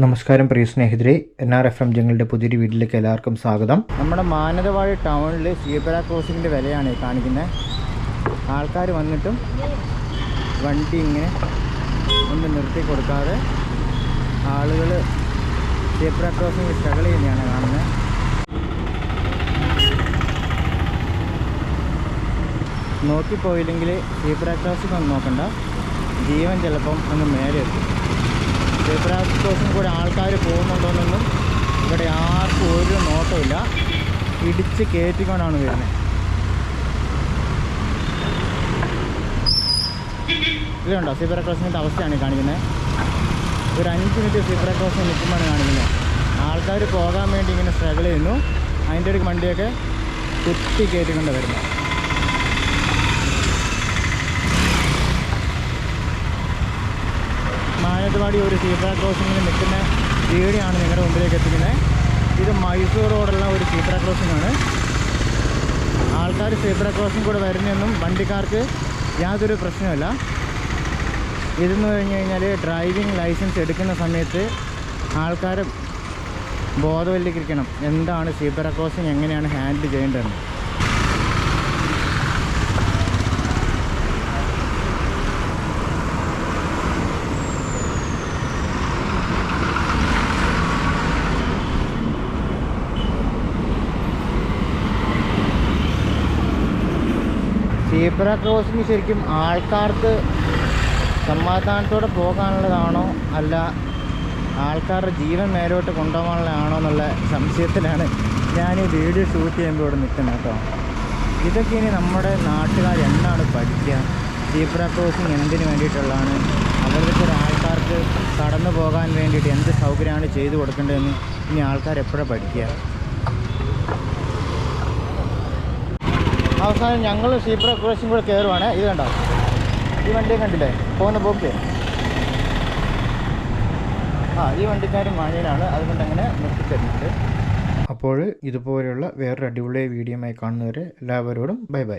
നമസ്കാരം പ്രിയ സ്നേഹിതരെ, NRFM ജംഗിളുടെ പുതിയൊരു വീട്ടിലേക്ക് എല്ലാവർക്കും സ്വാഗതം. നമ്മുടെ മാനന്തവാടി ടൗണിൽ സീബ്ര ക്രോസിങ്ങിൻ്റെ വിലയാണ് കാണിക്കുന്നത്. ആൾക്കാർ വന്നിട്ടും വണ്ടി ഇങ്ങനെ ഒന്ന് നിർത്തി കൊടുക്കാതെ ആളുകൾ സീബ്ര ക്രോസിങ് സ്ട്രഗിൾ ചെയ്യുന്നതാണ് കാണുന്നത്. നോക്കിപ്പോയില്ലെങ്കിൽ സീബ്ര ക്രോസിങ് ഒന്നും നോക്കണ്ട, ജീവൻ ചിലപ്പം ഒന്ന് മേലെ എത്തും. സീബ്ര ക്രോസിങ് കൂടെ ആൾക്കാർ പോകുന്നുണ്ടോയെന്നൊന്നും ഇവിടെ ആർക്കും ഒരു നോട്ടമില്ല. ഇടിച്ച് കയറ്റിക്കൊണ്ടാണ് വരുന്നത്. ഇതുണ്ടോ സീബ്ര ക്രോസിങ്ങിൻ്റെ അവസ്ഥയാണ് കാണിക്കുന്നത്. ഒരു 5 മിനിറ്റ് സീബ്ര ക്രോസിങ് നിൽക്കുമ്പോഴാണ് കാണിക്കുന്നത്. ആൾക്കാർ പോകാൻ വേണ്ടി ഇങ്ങനെ സ്ട്രഗിൾ ചെയ്യുന്നു. അതിൻ്റെ ഒരു വണ്ടിയൊക്കെ കുത്തി കയറ്റിക്കൊണ്ട് വരുന്നു. മാനന്തവാടി ഒരു സീബ്ര ക്രോസിങ്ങിൽ നിൽക്കുന്ന വീഡിയോ ആണ് നിങ്ങളുടെ മുമ്പിലേക്ക് എത്തിക്കുന്നത്. ഇത് മൈസൂർ റോഡുള്ള ഒരു സീബ്ര ക്രോസിംഗ് ആണ്. ആൾക്കാർ സീബ്ര ക്രോസിംഗ് കൂടെ വരുന്നതൊന്നും വണ്ടിക്കാർക്ക് യാതൊരു പ്രശ്നമില്ല. ഇതെന്ന് പറഞ്ഞു കഴിഞ്ഞാൽ ഡ്രൈവിംഗ് ലൈസൻസ് എടുക്കുന്ന സമയത്ത് ആൾക്കാർ ബോധവൽക്കരിക്കണം എന്താണ് സീബ്ര ക്രോസിംഗ്, എങ്ങനെയാണ് ഹാൻഡിൽ ചെയ്യേണ്ടതെന്ന്. സീബ്ര ക്രോസിങ് ശരിക്കും ആൾക്കാർക്ക് സമാധാനത്തോടെ പോകാനുള്ളതാണോ അല്ല ആൾക്കാരുടെ ജീവൻ മേലോട്ട് കൊണ്ടുപോകാനുള്ളതാണോ എന്നുള്ള സംശയത്തിലാണ് ഞാൻ ഈ വീഡിയോ ഷൂട്ട് ചെയ്യുമ്പോൾ ഇവിടെ നിൽക്കുന്നത് കേട്ടോ. ഇതൊക്കെ ഇനി നമ്മുടെ നാട്ടുകാർ എന്താണ് പഠിക്കുക? സീബ്ര ക്രോസിങ് എന്തിനു വേണ്ടിയിട്ടുള്ളതാണ്? അവർക്ക് ആൾക്കാർക്ക് കടന്നു പോകാൻ വേണ്ടിയിട്ട് എന്ത് സൗകര്യമാണ് ചെയ്തു കൊടുക്കേണ്ടതെന്ന് ഇനി ആൾക്കാർ എപ്പോഴാണ് പഠിക്കുക? അവസാനം ഞങ്ങൾ സീബ്ര ക്രോസിങ് കൂടെ കയറുവാണ്. ഇത് കണ്ടോ, ഈ വണ്ടിയെ കണ്ടില്ലേ പോകുന്ന പോക്ക്? ഈ വണ്ടിക്കാരും മാന്യനാണ്, അതുകൊണ്ട് അങ്ങനെ നിർത്തിത്തരുന്നുണ്ട്. അപ്പോൾ ഇതുപോലെയുള്ള വേറൊരു അടിപൊളി വീഡിയോയുമായി കാണുന്നവരെ എല്ലാവരോടും ബൈ ബൈ.